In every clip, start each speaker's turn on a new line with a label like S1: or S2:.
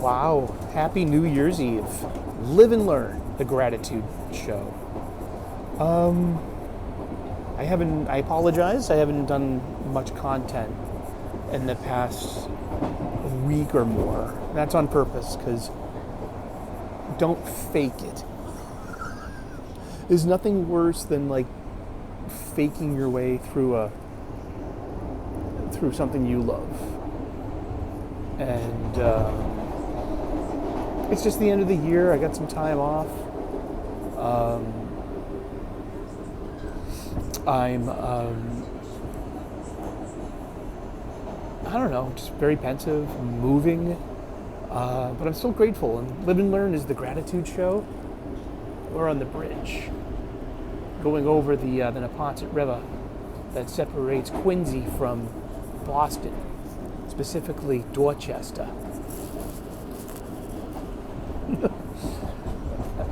S1: Wow. Happy New Year's Eve. Live and learn, the gratitude show. I apologize, I haven't done much content in the past week or more. That's on purpose, because don't fake it. There's nothing worse than like faking your way through something you love. And it's just the end of the year. I got some time off. I don't know, just very pensive, moving, but I'm still grateful. And Live and Learn is the gratitude show. We're on the bridge, going over the Neponset River that separates Quincy from Boston, specifically Dorchester.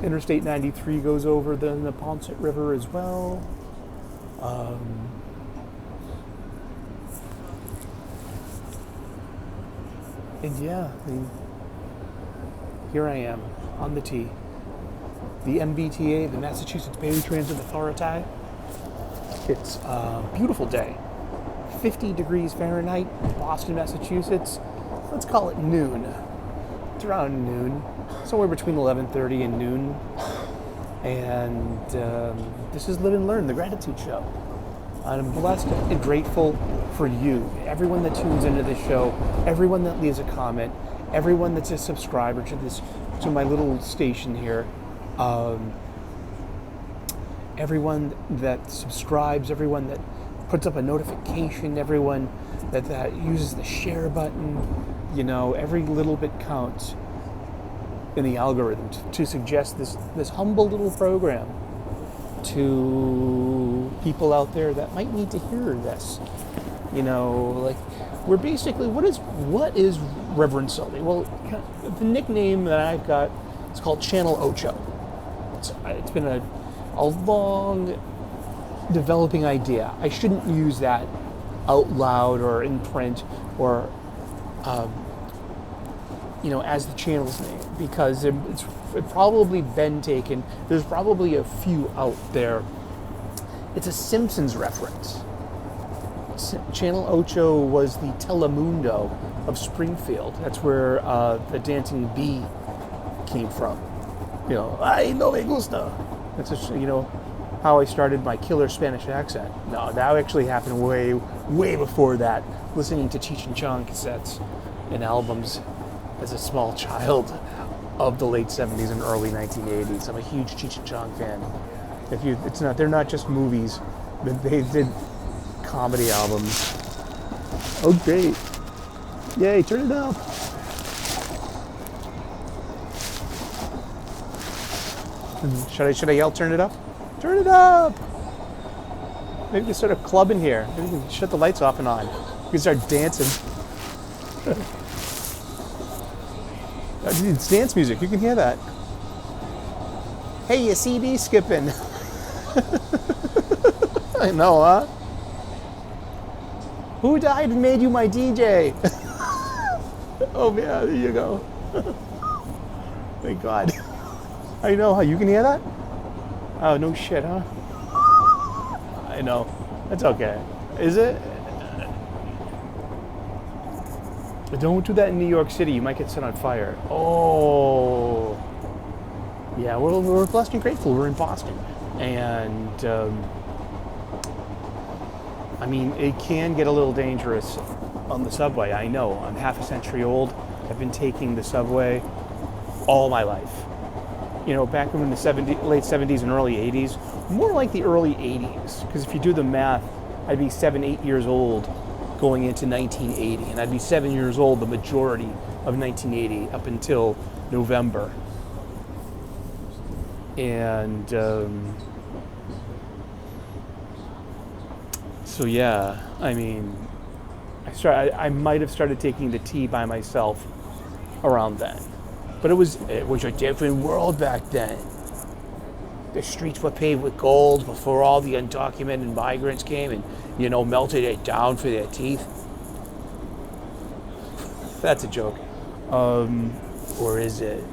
S1: Interstate 93 goes over the Neponset River as well. And yeah, I mean, here I am on the T. The MBTA, the Massachusetts Bay Transit Authority. It's a beautiful day. 50 degrees Fahrenheit, Boston, Massachusetts. Let's call it noon. It's around noon, somewhere between 11:30 and noon. And this is Live and Learn, the gratitude show. I'm blessed and grateful for you, everyone that tunes into this show, everyone that leaves a comment, everyone that's a subscriber to my little station here, everyone that subscribes, everyone that puts up a notification, everyone that uses the share button. You know, every little bit counts in the algorithm to suggest this humble little program to people out there that might need to hear this. You know, like, we're basically, what is Reverend Sully? Well, the nickname that I've got is called Channel Ocho. It's been a long developing idea. I shouldn't use that out loud or in print or as the channel's name, because it's probably been taken. There's probably a few out there. It's a Simpsons reference. Channel Ocho was the Telemundo of Springfield. That's where the dancing bee came from. You know, ay, no me gusta. That's just, how I started my killer Spanish accent. No, that actually happened way, way before that, listening to Cheech and Chong cassettes and albums as a small child of the late 70s and early 1980s. I'm a huge Cheech and Chong fan. They're not just movies, but they did comedy albums. Oh, great. Yay, turn it up. Should I yell, turn it up? Turn it up! Maybe we can start a club in here. Maybe we can shut the lights off and on. We can start dancing. It's dance music, you can hear that. Hey, you CD skipping. I know, huh? Who died and made you my DJ? Oh yeah, there you go. Thank God. I know, how you can hear that? Oh, no shit, huh? I know. That's okay. Is it? But don't do that in New York City. You might get set on fire. Oh. Yeah, we're blessed and grateful. We're in Boston. And, it can get a little dangerous on the subway. I know. I'm half a century old. I've been taking the subway all my life. Back in the late 70s and early 80s, more like the early 80s, because if you do the math, I'd be 8 years old going into 1980, and I'd be 7 years old the majority of 1980 up until November. And so yeah, I might have started taking the T by myself around then. But it was a different world back then. The streets were paved with gold before all the undocumented migrants came and, melted it down for their teeth. That's a joke. Or is it?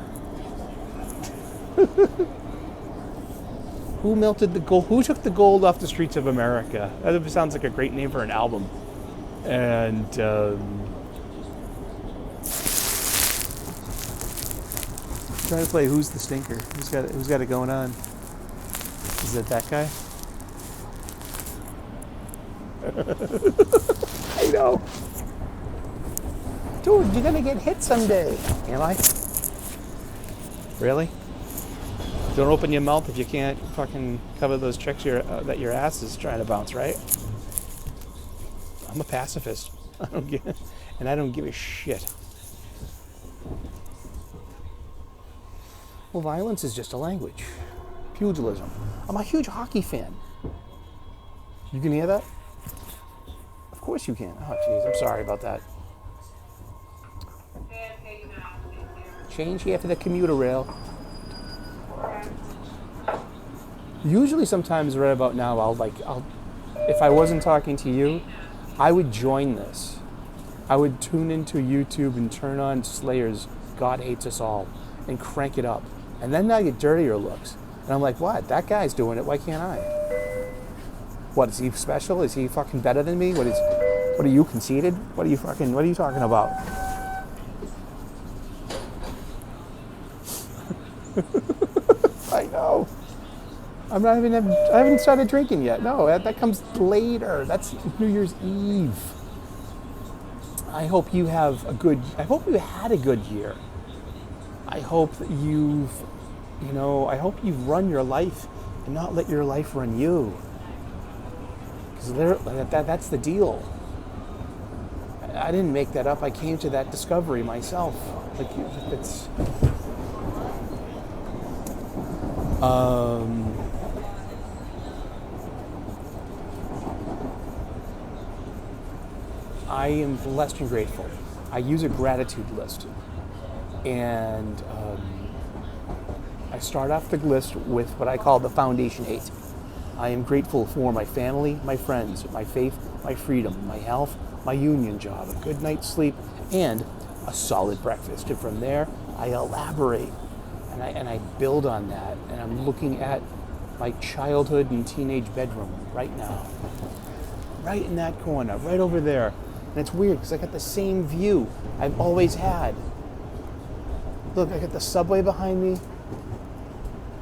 S1: Who melted the gold? Who took the gold off the streets of America? That sounds like a great name for an album. And trying to play Who's the Stinker? Who's got it going on? Is it that guy? I know. Dude, you're gonna get hit someday. Am I? Really? Don't open your mouth if you can't fucking cover those checks that your ass is trying to bounce, right? I'm a pacifist. I don't give a shit. Well, violence is just a language. Pugilism. I'm a huge hockey fan. You can hear that? Of course you can. Oh, jeez, I'm sorry about that. Change here for the commuter rail. Usually, sometimes right about now, if I wasn't talking to you, I would join this. I would tune into YouTube and turn on Slayer's God Hates Us All and crank it up. And then I get dirtier looks. And I'm like, what? That guy's doing it. Why can't I? What, is he special? Is he fucking better than me? What are you, conceited? What are you talking about? I know. I haven't started drinking yet. No, that comes later. That's New Year's Eve. I hope you had a good year. I hope that I hope you've run your life and not let your life run you. Because that's the deal. I didn't make that up. I came to that discovery myself. It's... I am blessed and grateful. I use a gratitude list. And I start off the list with what I call the Foundation 8. I am grateful for my family, my friends, my faith, my freedom, my health, my union job, a good night's sleep, and a solid breakfast. And from there, I elaborate and I build on that. And I'm looking at my childhood and teenage bedroom right now. Right in that corner, right over there. And it's weird because I got the same view I've always had. Look, I got the subway behind me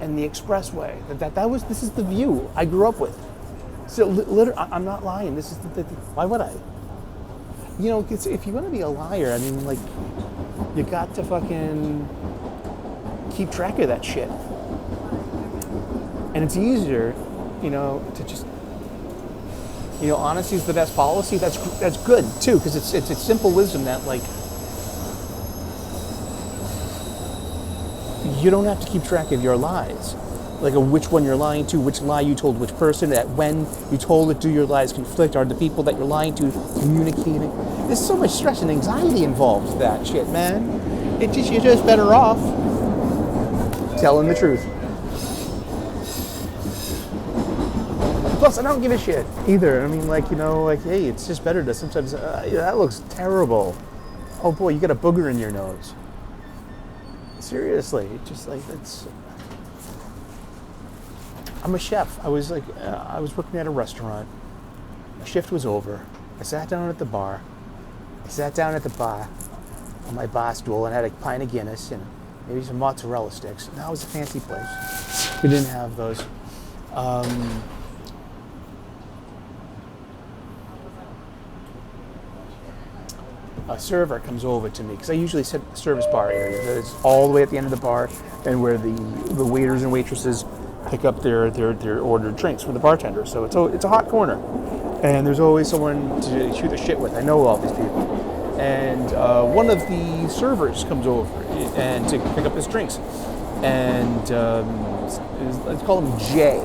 S1: and the expressway. This is the view I grew up with. So literally, I'm not lying. This is why would I? If you're going to be a liar, I mean, you got to fucking keep track of that shit. And it's easier, to just, honesty is the best policy. That's good too, because it's simple wisdom that you don't have to keep track of your lies, which one you're lying to, which lie you told which person, at when you told it, do your lies conflict, are the people that you're lying to communicating? There's so much stress and anxiety involved with that shit, man. You're just better off telling the truth. Plus, I don't give a shit either. I mean, hey, it's just better to sometimes, that looks terrible. Oh boy, you got a booger in your nose. Seriously, just it's... I'm a chef. I was working at a restaurant. My shift was over. I sat down at the bar. On my bar stool and had a pint of Guinness and maybe some mozzarella sticks. That was a fancy place. We didn't have those. A server comes over to me because I usually sit at the service bar area. It's all the way at the end of the bar, and where the waiters and waitresses pick up their ordered drinks from the bartender. So it's a hot corner, and there's always someone to shoot the shit with. I know all these people, and one of the servers comes over and to pick up his drinks, and let's call him Jay.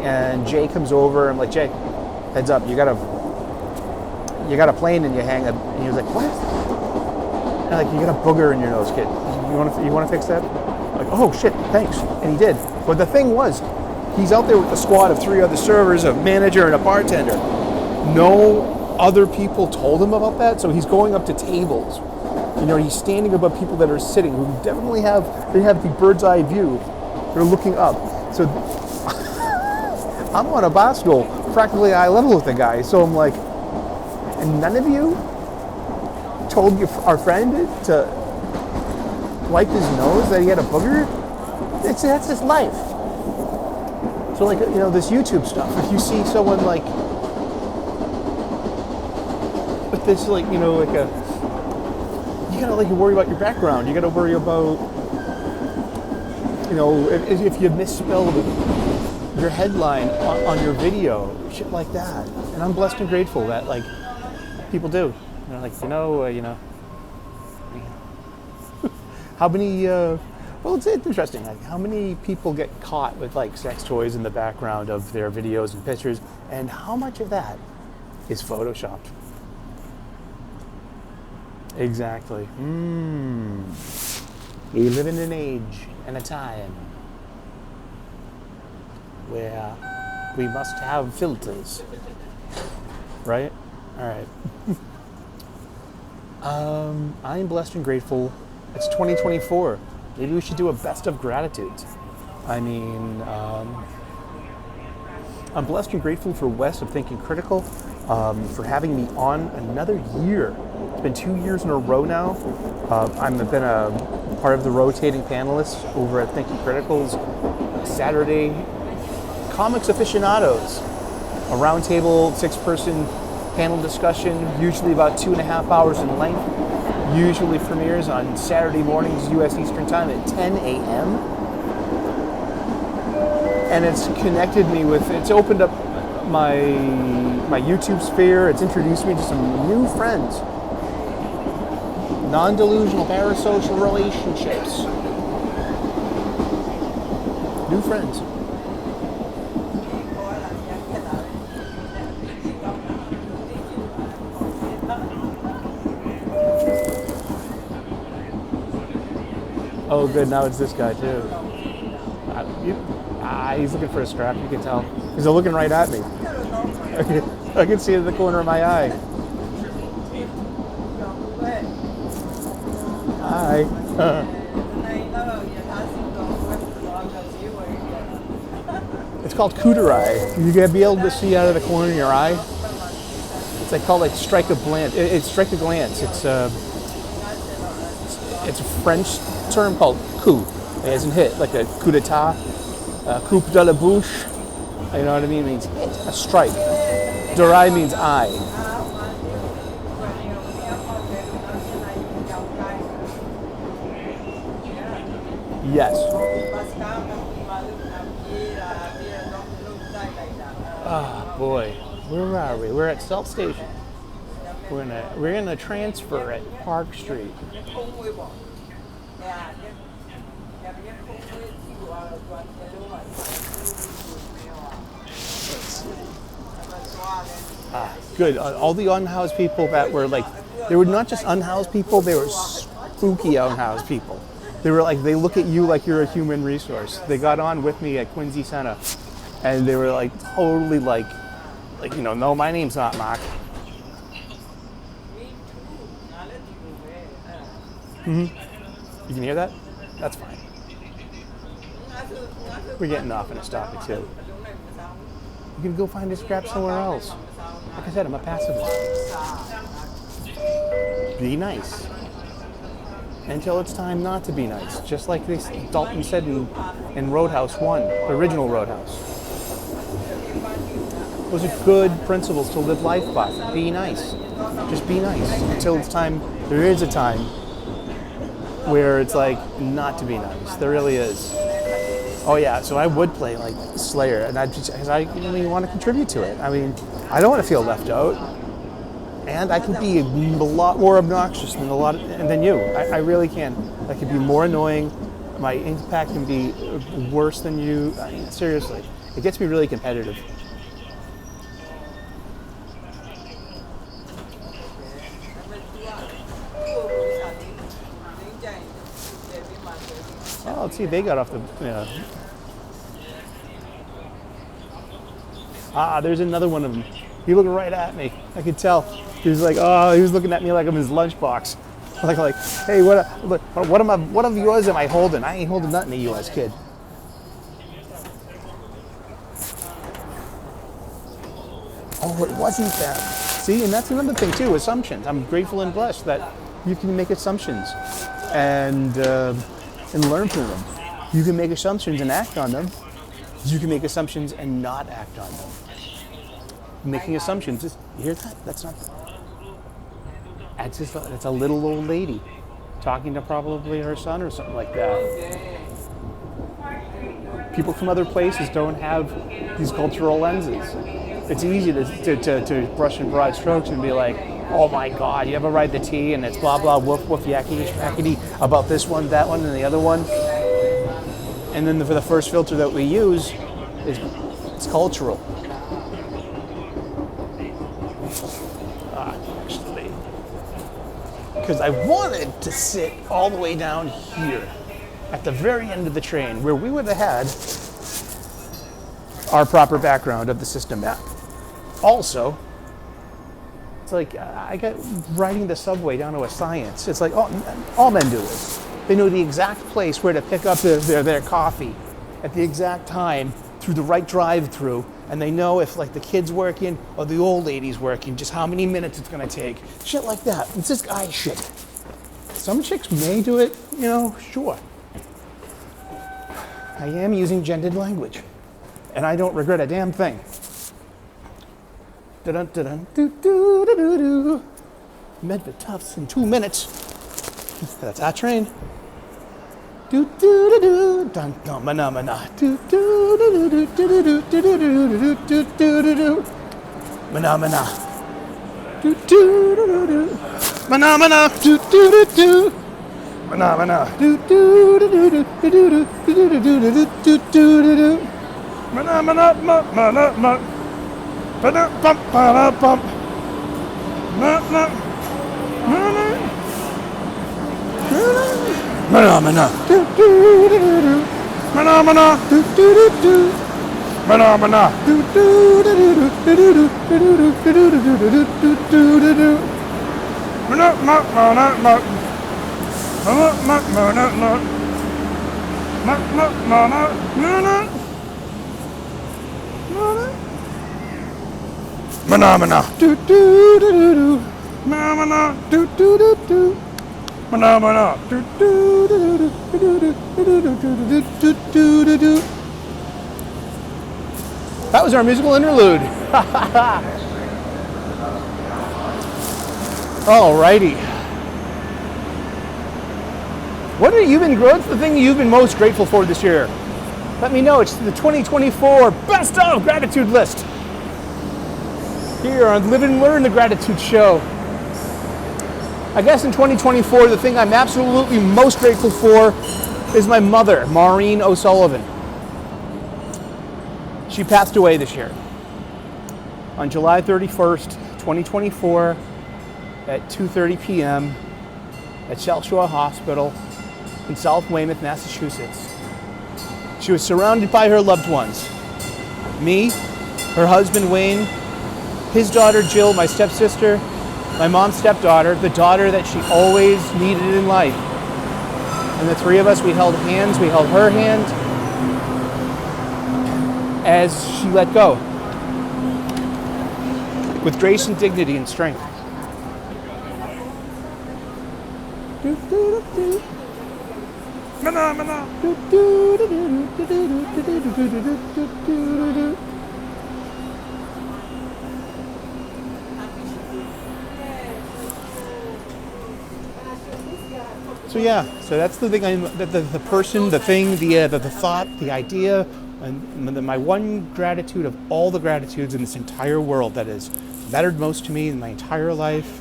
S1: And Jay comes over. I'm like, Jay, heads up, you got a plane in your hang up. And he was like, what? And you got a booger in your nose, kid. You want to fix that? Like, oh shit, thanks. And he did. But the thing was, he's out there with a squad of 3 other servers, a manager, and a bartender. No other people told him about that, so he's going up to tables You know, he's standing above people that are sitting, who definitely have the bird's eye view. They're looking up. So I'm on a bicycle, practically eye level with the guy. So I'm like, and none of you told our friend to wipe his nose that he had a booger? That's his life. So like, you know, this YouTube stuff, if you see someone like with this, like, you know, like you gotta like worry about your background. You gotta worry about, you know, if you misspelled your headline on your video, shit like that. And I'm blessed and grateful that like people do. They're like, you know. How many? Well, it's interesting. Like, how many people get caught with like sex toys in the background of their videos and pictures, and how much of that is photoshopped? Exactly. We live in an age and a time where we must have filters, right? All right. I'm blessed and grateful. It's 2024. Maybe we should do a best of gratitudes. I mean, I'm blessed and grateful for Wes of Thinking Critical, for having me on another year. It's been 2 years in a row now. I've been a part of the rotating panelists over at Thinking Critical's Saturday Comics Aficionados, a roundtable 6-person panel discussion, usually about 2.5 hours in length. Usually premieres on Saturday mornings, U.S. Eastern Time at 10 a.m. And it's connected me with, it's opened up my YouTube sphere. It's introduced me to some new friends. Non-delusional parasocial relationships. New friends. Oh, good. Now it's this guy too. He's looking for a scrap. You can tell. He's looking right at me. I can see it in the corner of my eye. Hi. It's called cooter eye. You gotta be able to see out of the corner of your eye. It's like called like strike a glance. It's strike a glance. It's a French term called coup, as in hit, like a coup d'etat, coup de la bouche. You know what I mean? It means hit, a strike. D'oreille means eye. Yes. Oh boy, where are we? We're at South Station. We're gonna transfer at Park Street. Good. All the unhoused people that were like, they were not just unhoused people, they were spooky unhoused people. They were like, they look at you like you're a human resource. They got on with me at Quincy Center, and they were like totally like, you know, no, my name's not Mark. You can hear that? That's fine. We're getting off in a stopping too. You can go find a scrap somewhere else. Like I said, I'm a pacifist. Be nice. Until it's time not to be nice. Just like this Dalton said in Roadhouse 1, the original Roadhouse. Those are good principles to live life by. Be nice. Just be nice. Until it's time, there is a time where it's like not to be nice. There really is. Oh yeah, so I would play like Slayer, and because I really want to contribute to it. I mean, I don't want to feel left out, and I can be a lot more obnoxious than you. I really can. I can be more annoying. My impact can be worse than you. I mean, seriously, it gets me really competitive. Oh, let's see if they got off the. There's another one of them. He looked right at me. I could tell. He was like, oh, he was looking at me like I'm his lunchbox. like, hey, what of yours am I holding? I ain't holding nothing to you as kid. Oh, it wasn't that. See, and that's another thing too, assumptions. I'm grateful and blessed that you can make assumptions and learn from them. You can make assumptions and act on them. You can make assumptions and not act on them. Making assumptions, you hear that? That's not, that's a little old lady talking to probably her son or something like that. People from other places don't have these cultural lenses. It's easy to brush in broad strokes and be like, oh my God, you ever ride the T and it's blah, blah, woof, woof, yakety, yakety about this one, that one, and the other one. And then for the first filter that we use is it's cultural. Actually, because I wanted to sit all the way down here at the very end of the train where we would have had our proper background of the system map. Also, it's like I got riding the subway down to a science. It's like all men do this. They know the exact place where to pick up their coffee at the exact time through the right drive-through, and they know if like the kid's working or the old lady's working, just how many minutes it's gonna take. Shit like that. It's this guy shit. Some chicks may do it, sure. I am using gendered language, and I don't regret a damn thing. Medved Tufts in 2 minutes. That's our train. Do do do do dun dun mana mana do do do do do do do do do do do mana mana do do do do mana mana do do do do mana mana do do do do do do do do do do do mana mana mana mana bum bum bum mana Mana do do do do mana mana do do do do mana mana do do do do do do do do do do mana mana mana mana mana mana mana mana mana do do do do do mana mana do do do do Mana. That was our musical interlude. Alrighty. What's the thing you've been most grateful for this year? Let me know. It's the 2024 Best of Gratitude List. Here on Live and Learn the Gratitude Show. I guess in 2024, the thing I'm absolutely most grateful for is my mother, Maureen O'Sullivan. She passed away this year. On July 31st, 2024, at 2:30 p.m. at South Shore Hospital in South Weymouth, Massachusetts. She was surrounded by her loved ones. Me, her husband Wayne, his daughter Jill, my stepsister, my mom's stepdaughter, the daughter that she always needed in life. And the three of us, we held hands, we held her hand as she let go. With grace and dignity and strength. So that's the thing. The person, the thing, the thought, the idea, and my one gratitude of all the gratitudes in this entire world that has mattered most to me in my entire life,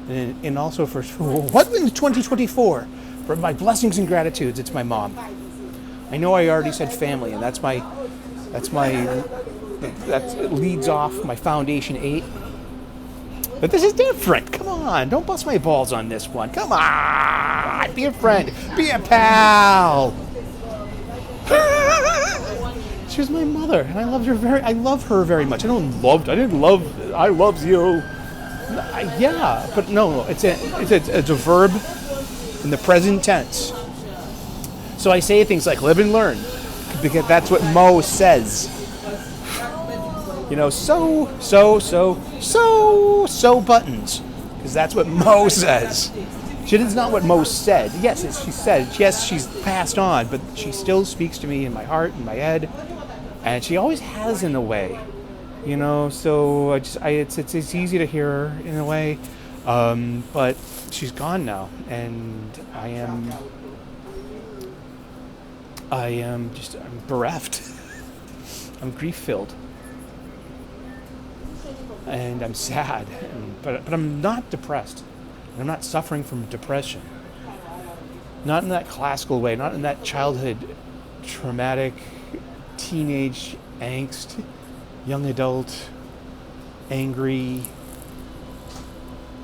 S1: and also for what in 2024, for my blessings and gratitudes, it's my mom. I know I already said family, and that leads off my foundation 8. But this is different. Come on, don't bust my balls on this one. Come on, be a friend, be a pal. She was my mother, and I love her very much. I loves you. Yeah, but no, it's a verb. in the present tense. So I say things like live and learn, because that's what Mo says. You know, so buttons, because that's what Mo says. She is not what Mo said. Yes, she said. Yes, she's passed on, but she still speaks to me in my heart, in my head, and she always has in a way. You know, so it's easy to hear her in a way, but she's gone now, and I'm bereft. I'm grief-filled, and I'm sad, but I'm not depressed. I'm not suffering from depression. Not in that classical way, not in that childhood traumatic teenage angst, young adult, angry,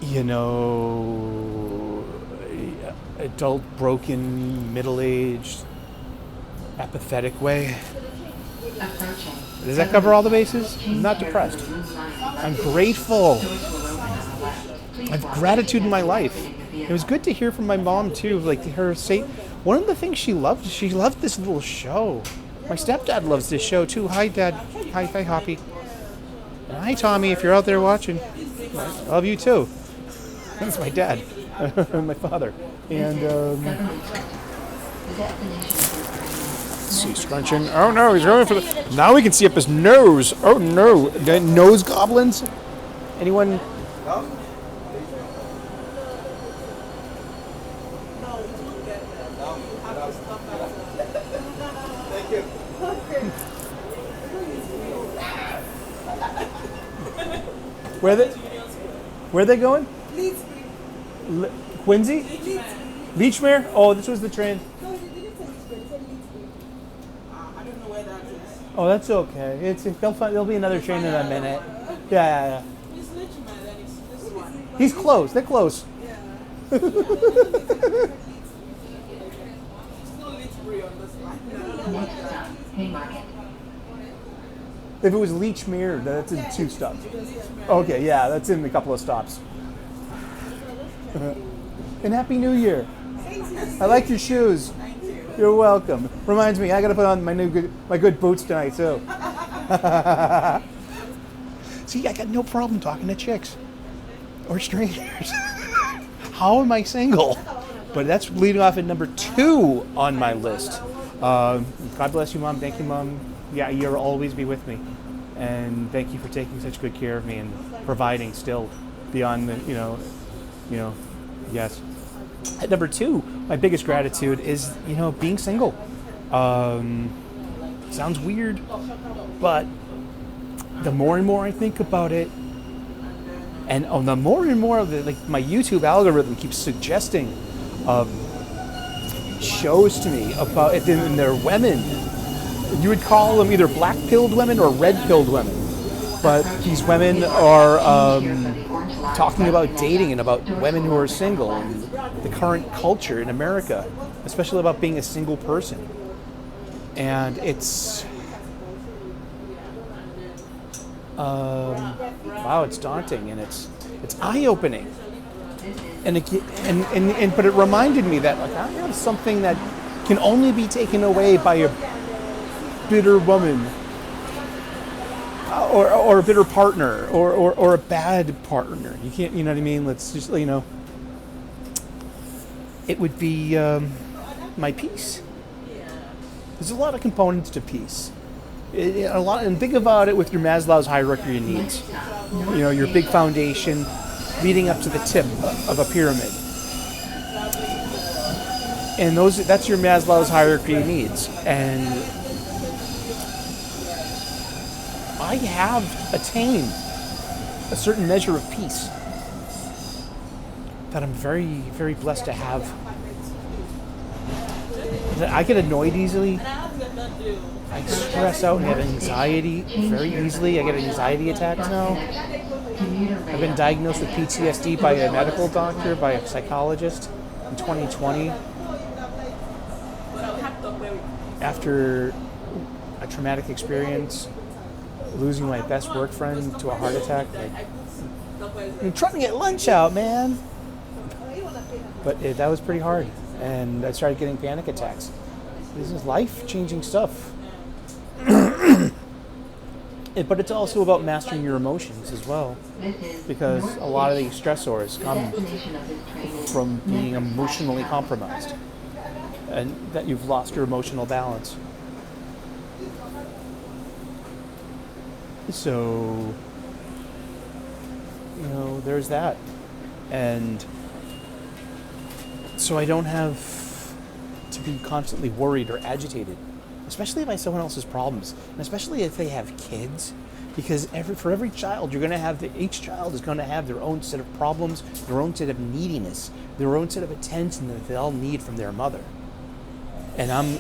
S1: you know, adult, broken, middle-aged, apathetic way. Does that cover all the bases? I'm not depressed. I'm grateful. I have gratitude in my life. It was good to hear from my mom too, like her say, one of the things she loved this little show. My stepdad loves this show too. Hi, Dad. Hi, Hoppy. And hi, Tommy, if you're out there watching. I love you too. That's my dad. My father. And, let's see, scrunching. Oh no, he's going for the... Now we can see up his nose. Oh no. Nose goblins? Anyone... Where are they going? Quincy? Leechmere? Oh, this was the train.
S2: No, they didn't tell you. They said Leechmere. I don't know where that is.
S1: Oh, that's okay. There'll be another train in a minute. Yeah.
S2: It's Leechmere, then it's this one.
S1: He's close. They're close.
S2: Yeah. It's no Leechmere on this line.
S3: Next stop, Haymarket.
S1: If it was Leechmere, that's in 2 stops. Okay, yeah, that's in a couple of stops. And Happy New Year. I like your shoes. You're welcome. Reminds me, I gotta put on my good boots tonight too. See, I got no problem talking to chicks or strangers. How am I single? But that's leading off at number 2 on my list. God bless you, Mom. Thank you, Mom. Yeah, you'll always be with me. And thank you for taking such good care of me and providing still beyond the, you know, yes. At number 2, my biggest gratitude is, being single. Sounds weird, but the more and more I think about it, and the more and more of it, like my YouTube algorithm keeps suggesting shows to me about it, and they're women. You would call them either black-pilled women or red-pilled women. But these women are talking about dating and about women who are single and the current culture in America, especially about being a single person. And it's... wow, it's daunting and it's eye-opening. But it reminded me that I have something that can only be taken away by a bitter woman, or a bitter partner, or a bad partner. You can't, you know what I mean? Let's just, it would be my peace. There's a lot of components to peace. And think about it with your Maslow's hierarchy of needs. Your big foundation leading up to the tip of a pyramid. And that's your Maslow's hierarchy of needs. And I have attained a certain measure of peace that I'm very, very blessed to have. I get annoyed easily. I stress out and have anxiety very easily. I get anxiety attacks now. I've been diagnosed with PTSD by a medical doctor, by a psychologist in 2020. After a traumatic experience, losing my best work friend to a heart attack. I'm trying to get lunch out, man. But that was pretty hard, and I started getting panic attacks. This is life-changing stuff. But it's also about mastering your emotions as well,
S3: This is
S1: because
S3: North
S1: a lot of
S3: Station.
S1: these stressors
S3: The
S1: come
S3: destination of this train is
S1: from being
S3: Netflix
S1: emotionally
S3: Town.
S1: compromised, and that you've lost your emotional balance. So, there's that. And so I don't have to be constantly worried or agitated, especially by someone else's problems, and especially if they have kids, because for every child, each child is going to have their own set of problems, their own set of neediness, their own set of attention that they all need from their mother. And I'm,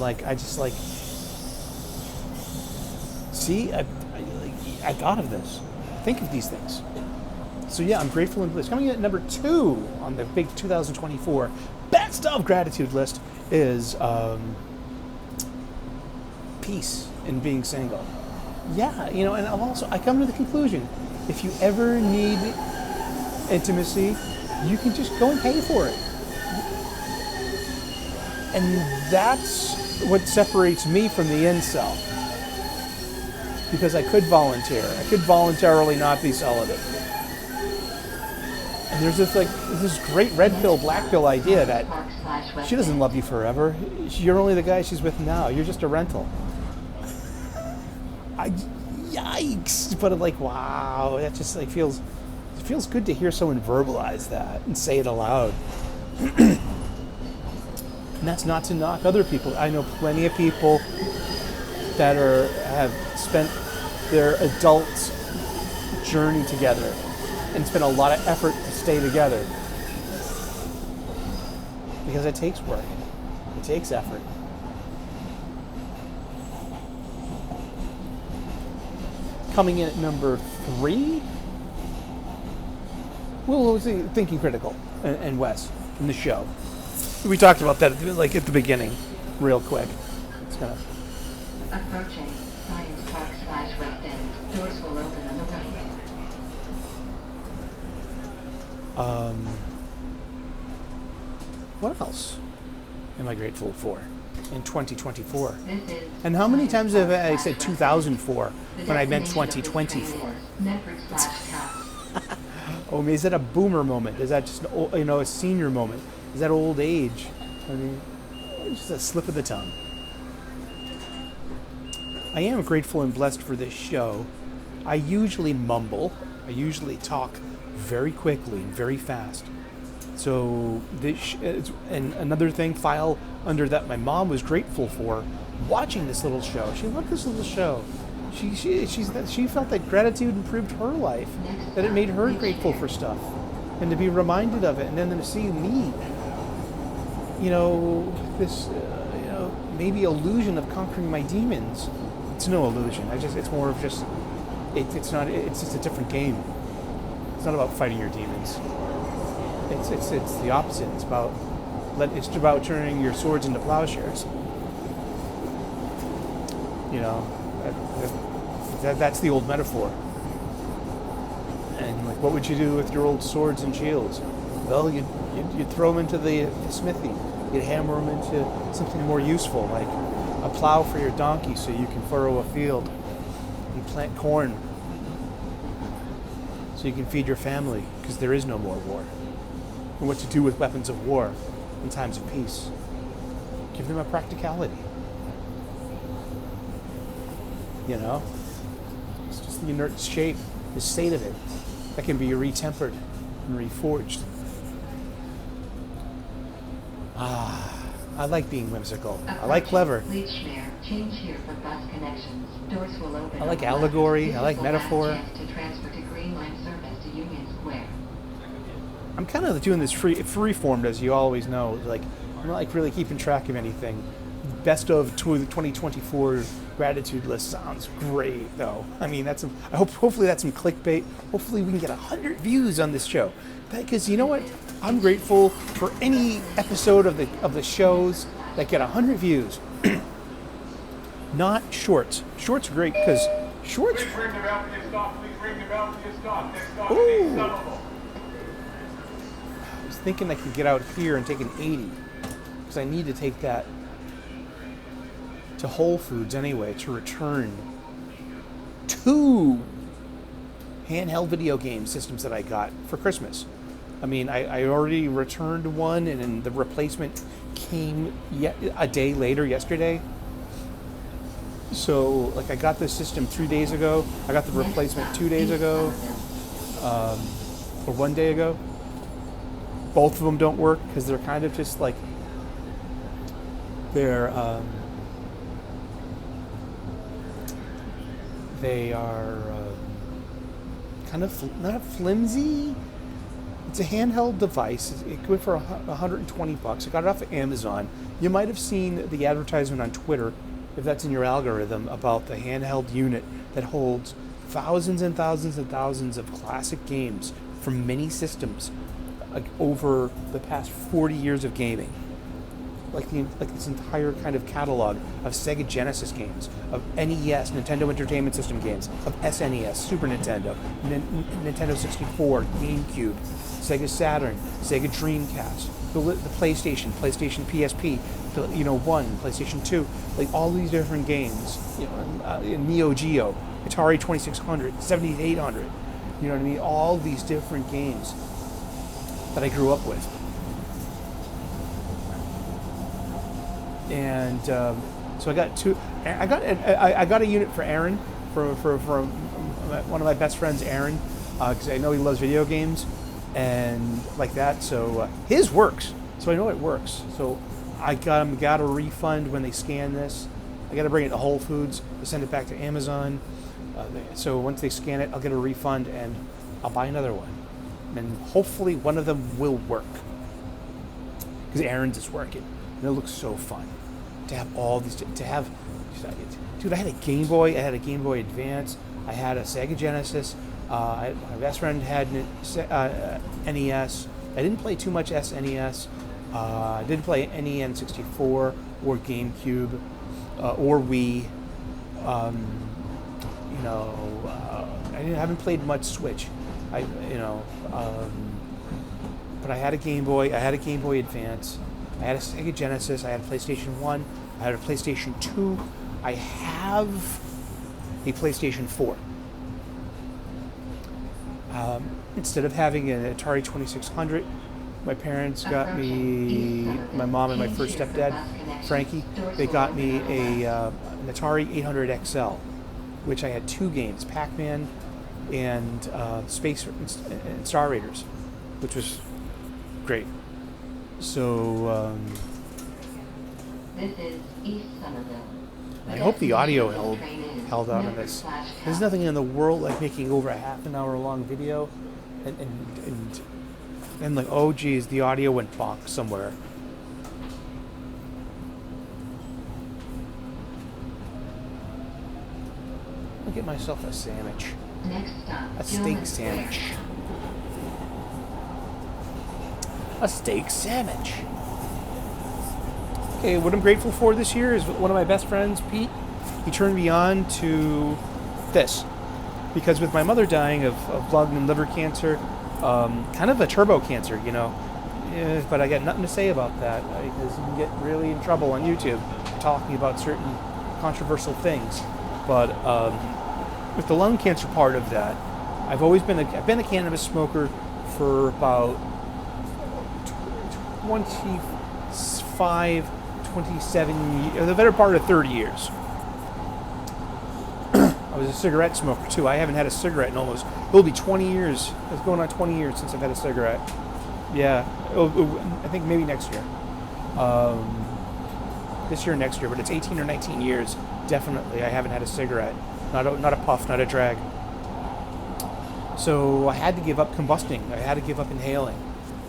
S1: like, I just like, see, I thought of this. Think of these things. So yeah, I'm grateful and blessed. Coming in at number 2 on the big 2024 best of gratitude list is peace in being single. Yeah, and I come to the conclusion, if you ever need intimacy, you can just go and pay for it. And that's what separates me from the incel. Because I could volunteer. I could voluntarily not be celibate. And there's this great red pill, black pill idea that she doesn't love you forever. You're only the guy she's with now. You're just a rental. Yikes! But wow, that just feels good to hear someone verbalize that and say it aloud. And that's not to knock other people. I know plenty of people that have spent their adult journey together and spent a lot of effort to stay together. Because it takes work. It takes effort. Coming in at number 3, well, was Thinking Critical and Wes in the show. We talked about that at the beginning, real quick. It's gonna.
S3: Approaching Science Park / West End. Doors will open on the right.
S1: What else am I grateful for in 2024?
S3: This is
S1: And how many times have I
S3: Science
S1: said
S3: Park /
S1: 2004
S3: The
S1: when I meant
S3: destination of this train
S1: 2024?
S3: is Netflix Town.
S1: Oh, is that a boomer moment? Is that just a senior moment? Is that old age? I mean, just a slip of the tongue. I am grateful and blessed for this show. I usually mumble. I usually talk very quickly and very fast. So and another thing, file under that my mom was grateful for watching this little show. She loved this little show. She felt that gratitude improved her life, that it made her grateful for stuff, and to be reminded of it, and then to see me, this, maybe illusion of conquering my demons. It's no illusion. It's more of just, it's just a different game. It's not about fighting your demons. It's the opposite. It's about turning your swords into plowshares. That's the old metaphor. And what would you do with your old swords and shields? Well, you'd throw them into the smithy. You'd hammer them into something more useful, like a plow for your donkey so you can furrow a field and plant corn so you can feed your family, because there is no more war. And what to do with weapons of war in times of peace. Give them a practicality. It's just the inert shape, the state of it, that can be retempered and reforged. I like being whimsical. I like clever.
S3: Leitchmere. Change here for bus connections. Doors will open.
S1: I like
S3: on the left.
S1: allegory.
S3: This
S1: I
S3: is
S1: like
S3: the
S1: metaphor.
S3: last chance to transfer to Green Line service to Union Square.
S1: I'm kind of doing this free-formed, as you always know. I'm not really keeping track of anything. Best of 2024 gratitude list sounds great, though. I mean, hopefully that's some clickbait. Hopefully we can get 100 views on this show. Because you know what? I'm grateful for any episode of the shows that get 100 views. Not shorts. Shorts are great because shorts.
S4: Please ring the bell for your stop. Please ring the bell for your stop. Next stop
S1: Ooh.
S4: is Somerville.
S1: thinking I could get out here and take an 80, because I need to take that to Whole Foods anyway to return 2 handheld video game systems that I got for Christmas. I mean, I already returned one, and then the replacement came a day later yesterday. So, like, I got this system 3 days ago. I got the replacement 2 days ago, or 1 day ago. Both of them don't work because they're kind of just like they are kind of not flimsy. It's a handheld device. It went for $120. I got it off of Amazon. You might have seen the advertisement on Twitter, if that's in your algorithm, about the handheld unit that holds thousands and thousands and thousands of classic games from many systems, like over the past 40 years of gaming. Like this entire kind of catalog of Sega Genesis games, of NES, Nintendo Entertainment System games, of SNES, Super Nintendo, Nintendo 64, GameCube, Sega Saturn, Sega Dreamcast, the PlayStation, PlayStation PSP, 1, PlayStation 2, like all these different games, Neo Geo, Atari 2600, 7800, you know what I mean? All these different games that I grew up with. And so I got two. I got a unit for Aaron, for one of my best friends, Aaron, because I know he loves video games and like that. So his works, so I know it works. So I got a refund when they scan this. I got to bring it to Whole Foods to send it back to Amazon. So once they scan it, I'll get a refund and I'll buy another one, and hopefully one of them will work, because Aaron's is working. And it looks so fun to have all these, dude, I had a Game Boy, I had a Game Boy Advance, I had a Sega Genesis, my best friend had NES. I didn't play too much SNES. I didn't play any N64 or GameCube or Wii. I haven't played much Switch. But I had a Game Boy, I had a Game Boy Advance, I had a Sega Genesis, I had a PlayStation 1, I had a PlayStation 2, I have a PlayStation 4. Instead of having an Atari 2600, my parents got me, my mom and my first stepdad, Frankie, they got me an Atari 800 XL, which I had 2 games, Pac-Man and Space and Star Raiders, which was great. So
S3: this is East Somerville.
S1: I hope the audio held out on this. There's nothing in the world like making over a half an hour long video and like, oh geez, the audio went bonk somewhere. I'll get myself a sandwich.
S3: Next stop,
S1: A steak
S3: Gilman
S1: sandwich.
S3: Square.
S1: A steak sandwich. Okay, what I'm grateful for this year is one of my best friends, Pete. He turned me on to this. Because with my mother dying of lung and liver cancer, kind of a turbo cancer, but I got nothing to say about that, because you can get really in trouble on YouTube talking about certain controversial things. But with the lung cancer part of that, I've been a cannabis smoker for about 27 years, the better part of 30 years. I was a cigarette smoker too. I haven't had a cigarette in it'll be 20 years. It's going on 20 years since I've had a cigarette. Yeah, I think maybe next year. This year or next year, but it's 18 or 19 years. Definitely, I haven't had a cigarette. Not a puff, not a drag. So I had to give up combusting. I had to give up inhaling.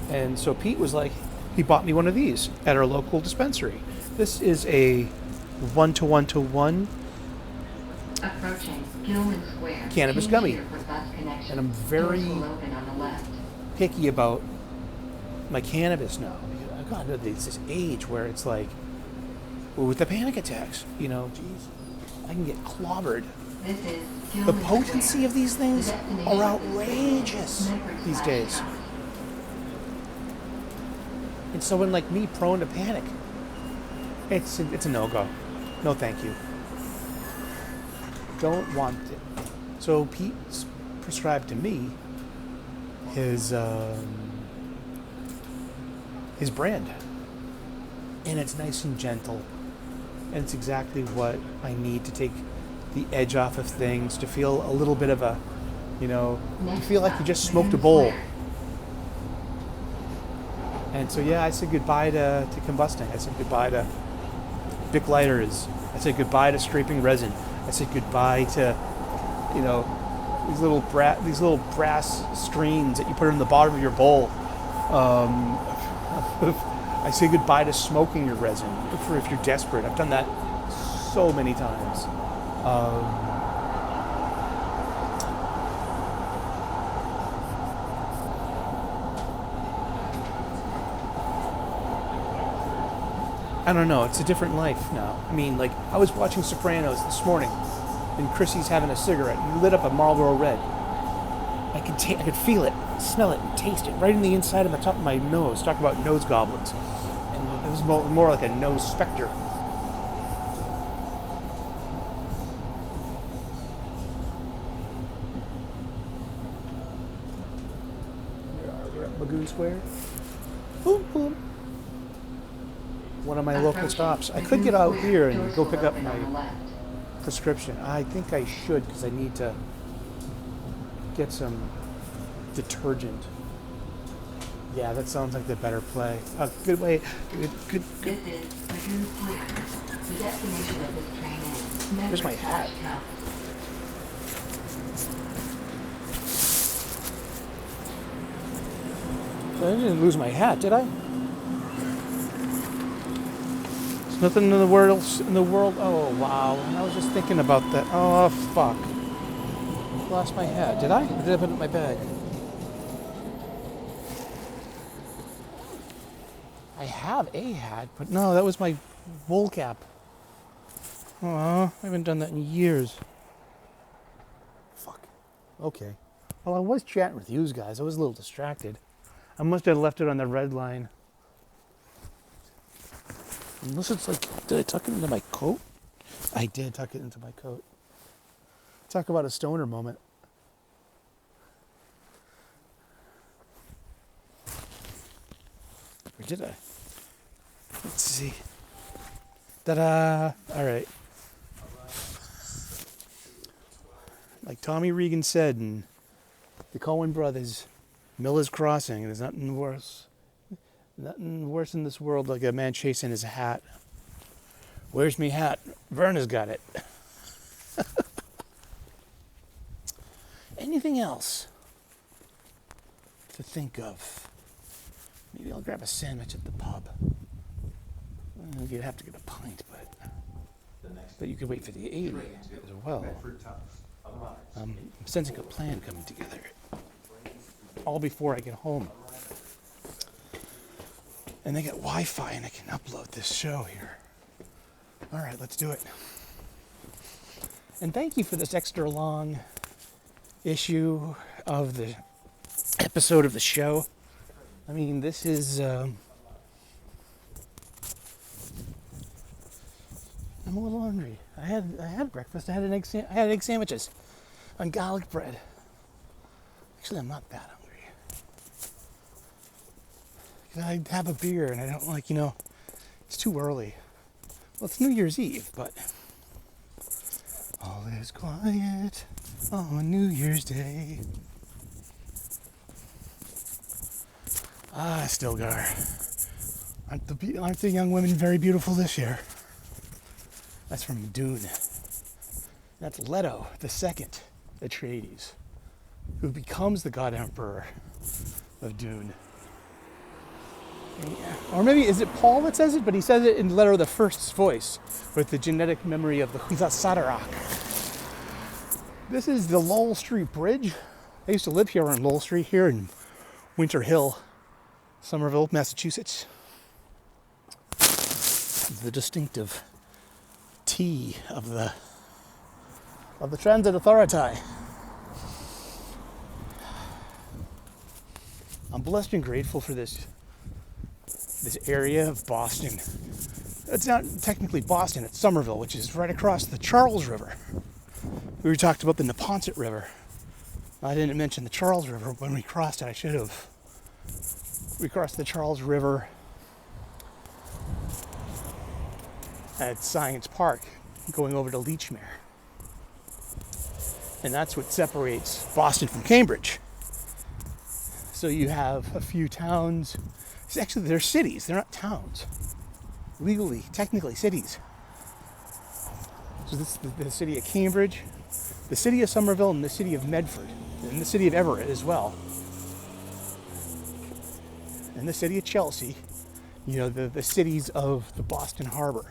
S1: And so Pete was like, he bought me one of these at our local dispensary. This is a 1-to-1-to-1
S3: Approaching Gilman Square.
S1: cannabis
S3: Change
S1: gummy.
S3: here for bus connection.
S1: And I'm very
S3: Doors will open on the left.
S1: picky about my cannabis now. I've gotten to this age where it's like, with the panic attacks, geez, I can get clobbered.
S3: This is
S1: The
S3: Gilman
S1: potency
S3: Square.
S1: of these things
S3: The destination
S1: are
S3: is
S1: outrageous
S3: Medford
S1: these
S3: Slash
S1: days.
S3: House.
S1: And someone like me prone to panic. It's a no-go. No thank you. Don't want it. So Pete's prescribed to me his brand. And it's nice and gentle. And it's exactly what I need to take the edge off of things, to feel a little bit of a, you feel like you just smoked a bowl. And so, yeah, I said goodbye to combusting. I said goodbye to Bic lighters. I said goodbye to scraping resin. I said goodbye to, these little brass screens that you put in the bottom of your bowl. I say goodbye to smoking your resin for if you're desperate. I've done that so many times. I don't know. It's a different life now. I mean, like, I was watching Sopranos this morning, and Chrissy's having a cigarette. And he lit up a Marlboro Red. I could feel it, smell it, and taste it right in the inside of the top of my nose. Talk about nose goblins. And it was more like a nose specter. We're at Lagoon Square. Boom, boom. One of my local stops. I could get out here and go pick up my prescription. I think I should, because I need to get some detergent. Yeah, that sounds like the better play. A good way. Good.
S3: This is Lagoon Square. The destination of this train is
S1: Where's my hat? I didn't lose my hat, did I? There's nothing in the world. Oh, wow. And I was just thinking about that. Oh, fuck. Lost my hat. Did I? Or did I put it in my bag? I have a hat, but no, that was my wool cap. Oh, I haven't done that in years. Fuck. Okay. Well, I was chatting with you guys. I was a little distracted. I must have left it on the red line. Unless it's like, did I tuck it into my coat? I did tuck it into my coat. Talk about a stoner moment. Or did I? Let's see. Ta-da! All right. Like Tommy Regan said in the Coen Brothers, Miller's Crossing, there's nothing worse in this world like a man chasing his hat. Where's me hat? Verna's got it. Anything else to think of? Maybe I'll grab a sandwich at the pub. You'd have to get a pint, but you could wait for the 80 as well. I'm sensing a plan coming together. All before I get home. And they get Wi-Fi and I can upload this show here. All right, let's do it. And thank you for this extra long issue of the episode of the show. I mean, this is... I'm a little hungry. I had breakfast. I had egg sandwiches on garlic bread. Actually, I'm not that hungry. I have a beer and I don't like, it's too early. Well, it's New Year's Eve, but all is quiet on New Year's Day. Ah, Stilgar. Aren't the young women very beautiful this year? That's from Dune. That's Leto II Atreides, who becomes the God Emperor of Dune. Or maybe, is it Paul that says it? But he says it in Leto I's voice, with the genetic memory of the Huza Sadarak. This is the Lowell Street Bridge. I used to live here on Lowell Street, here in Winter Hill, Somerville, Massachusetts. The distinctive T of the Transit Authority. I'm blessed and grateful for this this area of Boston. It's not technically Boston, it's Somerville, which is right across the Charles River. We talked about the Neponset River. I didn't mention the Charles River when we crossed it. I should have. We crossed the Charles River at Science Park, going over to Lechmere. And that's what separates Boston from Cambridge. So you have a few towns. Actually, they're cities. They're not towns. Legally, technically, cities. So this is the city of Cambridge, the city of Somerville, and the city of Medford, and the city of Everett as well. And the city of Chelsea, you know, the cities of the Boston Harbor.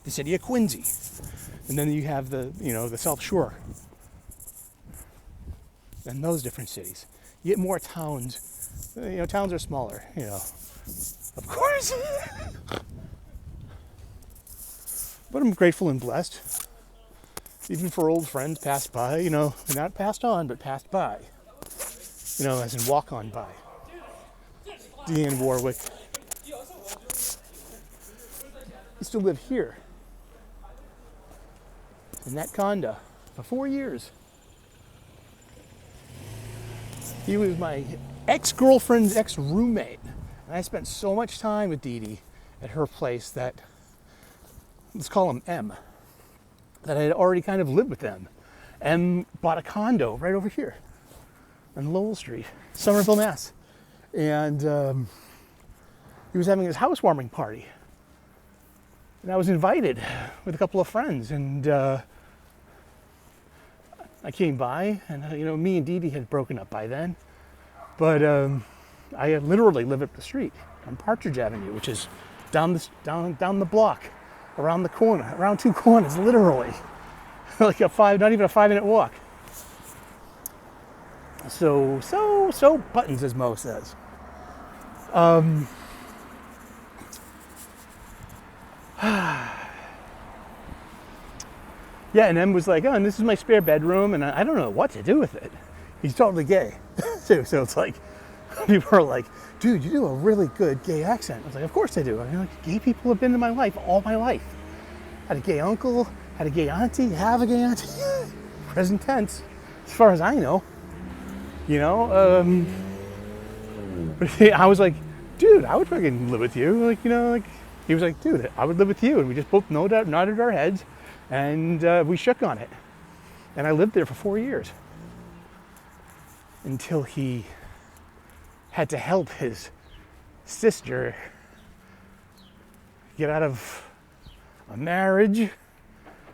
S1: The city of Quincy. And then you have the South Shore. And those different cities. You get more towns. Towns are smaller, Of course. But I'm grateful and blessed. Even for old friends passed by, not passed on, but passed by. As in walk on by. Deanne Warwick used to live here in that condo for 4 years. He was my ex-girlfriend's ex-roommate. And I spent so much time with Dee Dee at her place that, let's call him M, that I had already kind of lived with them. M bought a condo right over here on Lowell Street, Somerville, Mass. And he was having his housewarming party. And I was invited with a couple of friends. And I came by, and me and Dee Dee had broken up by then. But I literally live up the street on Partridge Avenue, which is down the block, around the corner, around 2 corners, literally. Like not even a 5-minute walk. So buttons, as Mo says. Yeah, and M was like, and this is my spare bedroom, and I don't know what to do with it. He's totally gay, too. So it's like, people are like, dude, you do a really good gay accent. I was like, of course I do. Gay people have been in my life all my life. Had a gay uncle, had a gay auntie, have a gay auntie. Present tense, as far as I know. But I was like, dude, I would fucking live with you. He was like, dude, I would live with you. And we just both nodded our heads, and we shook on it. And I lived there for 4 years. Until he had to help his sister get out of a marriage,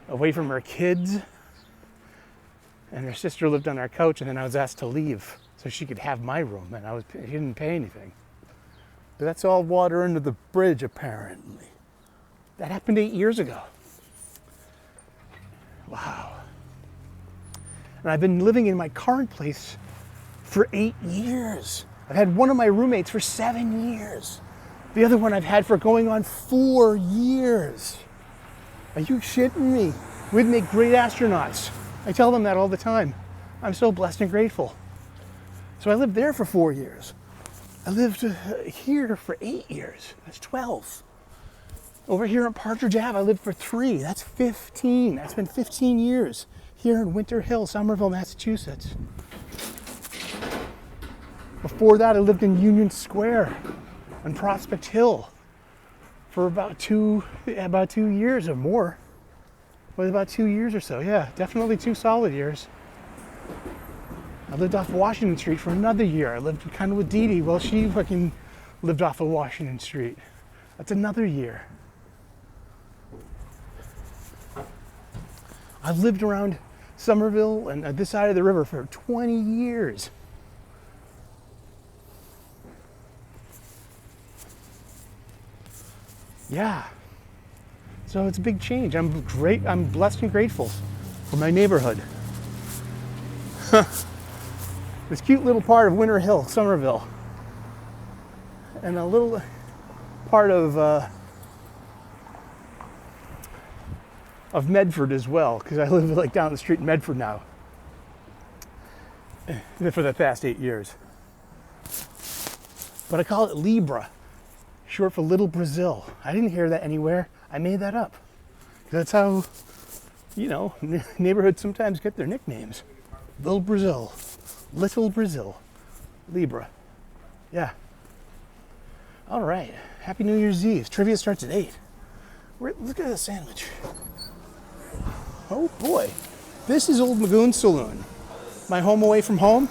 S1: away from her kids. And her sister lived on our couch, and then I was asked to leave so she could have my room, and she didn't pay anything. But that's all water under the bridge, apparently. That happened 8 years ago. Wow. And I've been living in my current place for 8 years. I've had one of my roommates for 7 years. The other one I've had for going on 4 years. Are you shitting me? We'd make great astronauts. I tell them that all the time. I'm so blessed and grateful. So I lived there for 4 years. I lived here for 8 years. That's 12. Over here at Partridge Ave, I lived for 3. That's 15. That's been 15 years here in Winter Hill, Somerville, Massachusetts. Before that, I lived in Union Square on Prospect Hill for about 2 years or more. It was about 2 years or so. Yeah, definitely 2 solid years. I lived off Washington Street for another year. I lived kind of with Dee Dee while she fucking lived off of Washington Street. That's another year. I've lived around Somerville and this side of the river for 20 years. Yeah. So it's a big change. I'm blessed and grateful for my neighborhood. This cute little part of Winter Hill, Somerville. And a little part of Medford as well, because I live like down the street in Medford now for the past 8 years. But I call it Libra short for Little Brazil. I didn't hear that anywhere. I made that up. That's how, neighborhoods sometimes get their nicknames. Little Brazil. Little Brazil. Libra. Yeah. All right. Happy New Year's Eve. Trivia starts at 8. Look at the sandwich. Oh boy. This is Old Magoon Saloon. My home away from home.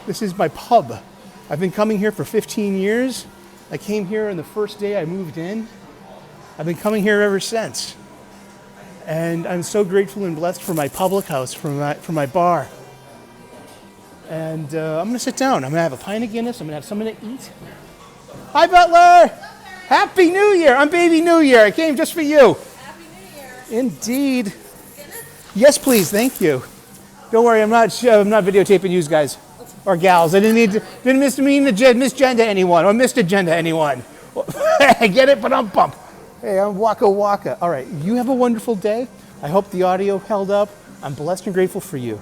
S1: This is my pub. I've been coming here for 15 years. I came here on the first day I moved in. I've been coming here ever since. And I'm so grateful and blessed for my public house, for my bar. And I'm gonna sit down. I'm gonna have a pint of Guinness. I'm gonna have something to eat. Hi, Butler! Happy New Year! I'm Baby New Year. I came just for you.
S2: Happy New Year.
S1: Indeed. Yes, please. Thank you. Don't worry. I'm not videotaping you guys or gals. I didn't misgender anyone or misagenda anyone. I get it, but I'm bump. Hey, I'm Waka Waka. All right. You have a wonderful day. I hope the audio held up. I'm blessed and grateful for you.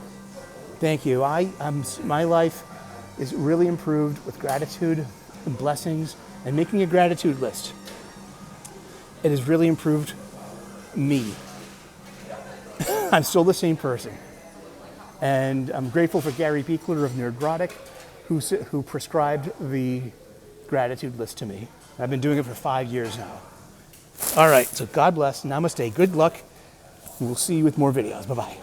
S1: Thank you. My life is really improved with gratitude and blessings and making a gratitude list. It has really improved me. I'm still the same person. And I'm grateful for Gary Beekler of Nerdrotic, who prescribed the gratitude list to me. I've been doing it for 5 years now. All right, so God bless. Namaste. Good luck. We'll see you with more videos. Bye-bye.